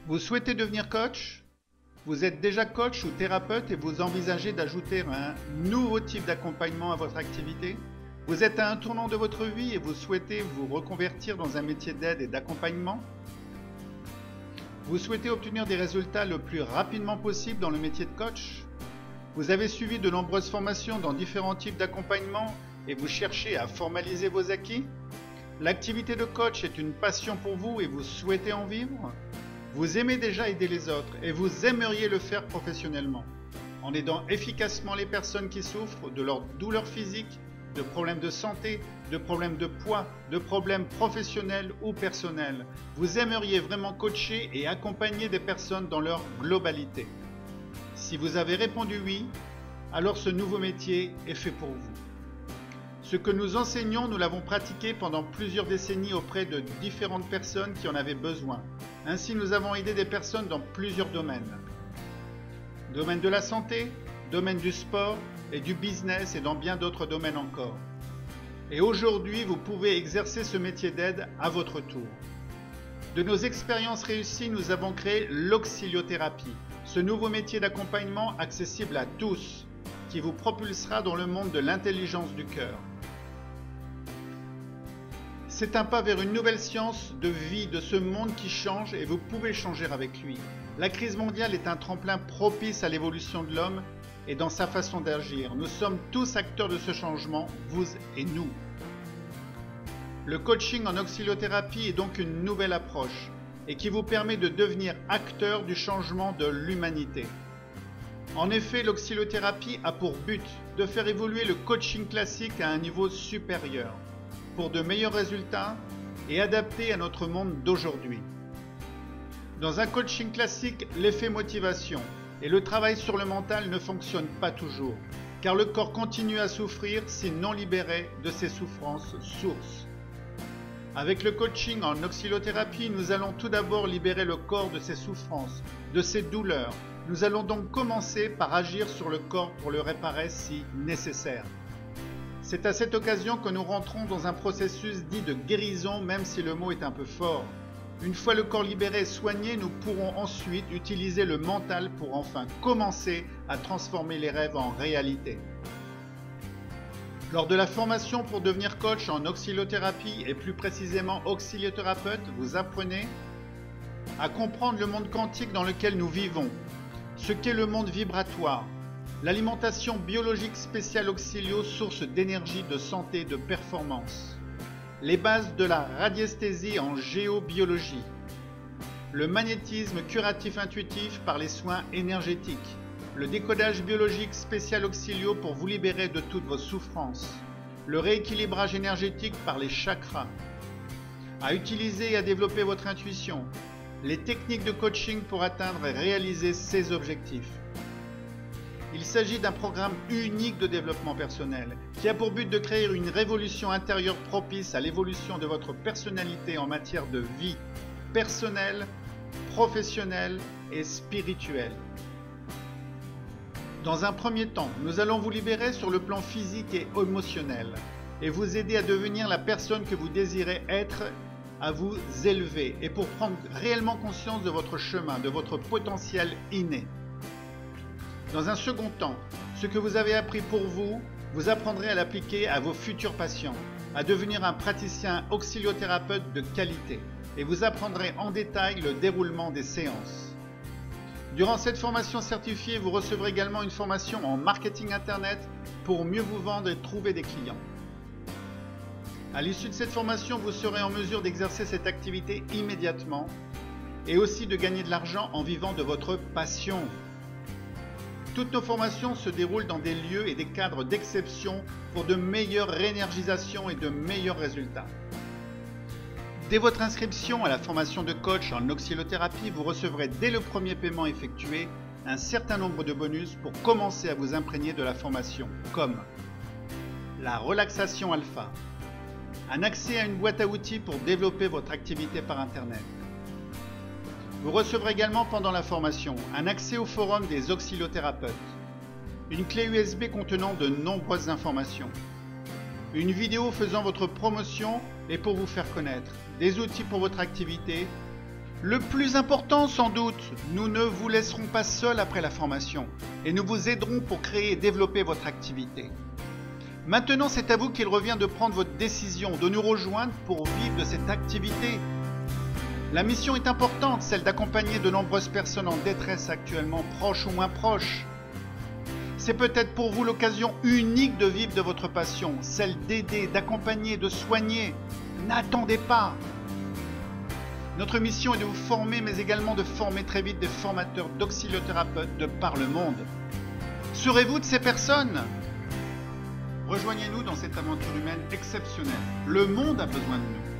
Vous souhaitez devenir coach? Vous êtes déjà coach ou thérapeute et vous envisagez d'ajouter un nouveau type d'accompagnement à votre activité? Vous êtes à un tournant de votre vie et vous souhaitez vous reconvertir dans un métier d'aide et d'accompagnement? Vous souhaitez obtenir des résultats le plus rapidement possible dans le métier de coach? Vous avez suivi de nombreuses formations dans différents types d'accompagnement et vous cherchez à formaliser vos acquis? L'activité de coach est une passion pour vous et vous souhaitez en vivre? Vous aimez déjà aider les autres et vous aimeriez le faire professionnellement, en aidant efficacement les personnes qui souffrent de leurs douleurs physiques, de problèmes de santé, de problèmes de poids, de problèmes professionnels ou personnels. Vous aimeriez vraiment coacher et accompagner des personnes dans leur globalité. Si vous avez répondu oui, alors ce nouveau métier est fait pour vous. Ce que nous enseignons, nous l'avons pratiqué pendant plusieurs décennies auprès de différentes personnes qui en avaient besoin. Ainsi, nous avons aidé des personnes dans plusieurs domaines. Domaine de la santé, domaine du sport et du business et dans bien d'autres domaines encore. Et aujourd'hui, vous pouvez exercer ce métier d'aide à votre tour. De nos expériences réussies, nous avons créé l'auxiliothérapie, ce nouveau métier d'accompagnement accessible à tous, qui vous propulsera dans le monde de l'intelligence du cœur. C'est un pas vers une nouvelle science de vie de ce monde qui change et vous pouvez changer avec lui. La crise mondiale est un tremplin propice à l'évolution de l'homme et dans sa façon d'agir. Nous sommes tous acteurs de ce changement, vous et nous. Le coaching en auxiliothérapie est donc une nouvelle approche et qui vous permet de devenir acteur du changement de l'humanité. En effet, l'auxiliothérapie a pour but de faire évoluer le coaching classique à un niveau supérieur, pour de meilleurs résultats et adaptés à notre monde d'aujourd'hui. Dans un coaching classique, l'effet motivation et le travail sur le mental ne fonctionnent pas toujours, car le corps continue à souffrir s'il non libéré de ses souffrances sources. Avec le coaching en auxiliothérapie, nous allons tout d'abord libérer le corps de ses souffrances, de ses douleurs. Nous allons donc commencer par agir sur le corps pour le réparer si nécessaire. C'est à cette occasion que nous rentrons dans un processus dit de guérison, même si le mot est un peu fort. Une fois le corps libéré et soigné, nous pourrons ensuite utiliser le mental pour enfin commencer à transformer les rêves en réalité. Lors de la formation pour devenir coach en auxiliothérapie et plus précisément auxiliothérapeute, vous apprenez à comprendre le monde quantique dans lequel nous vivons, ce qu'est le monde vibratoire, l'alimentation biologique spéciale auxilio, source d'énergie, de santé, de performance, les bases de la radiesthésie en géobiologie, le magnétisme curatif intuitif par les soins énergétiques, le décodage biologique spécial auxilio pour vous libérer de toutes vos souffrances, le rééquilibrage énergétique par les chakras, à utiliser et à développer votre intuition, les techniques de coaching pour atteindre et réaliser ces objectifs. Il s'agit d'un programme unique de développement personnel qui a pour but de créer une révolution intérieure propice à l'évolution de votre personnalité en matière de vie personnelle, professionnelle et spirituelle. Dans un premier temps, nous allons vous libérer sur le plan physique et émotionnel et vous aider à devenir la personne que vous désirez être, à vous élever et pour prendre réellement conscience de votre chemin, de votre potentiel inné. Dans un second temps, ce que vous avez appris pour vous, vous apprendrez à l'appliquer à vos futurs patients, à devenir un praticien auxiliothérapeute de qualité et vous apprendrez en détail le déroulement des séances. Durant cette formation certifiée, vous recevrez également une formation en marketing internet pour mieux vous vendre et trouver des clients. À l'issue de cette formation, vous serez en mesure d'exercer cette activité immédiatement et aussi de gagner de l'argent en vivant de votre passion. Toutes nos formations se déroulent dans des lieux et des cadres d'exception pour de meilleures réénergisations et de meilleurs résultats. Dès votre inscription à la formation de coach en auxiliothérapie, vous recevrez dès le premier paiement effectué un certain nombre de bonus pour commencer à vous imprégner de la formation, comme la relaxation alpha, un accès à une boîte à outils pour développer votre activité par Internet. Vous recevrez également pendant la formation un accès au forum des auxiliothérapeutes, une clé USB contenant de nombreuses informations, une vidéo faisant votre promotion et pour vous faire connaître, des outils pour votre activité Le plus important sans doute, nous ne vous laisserons pas seul après la formation et nous vous aiderons pour créer et développer votre activité. Maintenant, c'est à vous qu'il revient de prendre votre décision, de nous rejoindre pour vivre de cette activité. La mission est importante, celle d'accompagner de nombreuses personnes en détresse actuellement, proches ou moins proches. C'est peut-être pour vous l'occasion unique de vivre de votre passion, celle d'aider, d'accompagner, de soigner. N'attendez pas! Notre mission est de vous former, mais également de former très vite des formateurs d'auxiliothérapeutes de par le monde. Serez-vous de ces personnes? Rejoignez-nous dans cette aventure humaine exceptionnelle. Le monde a besoin de nous.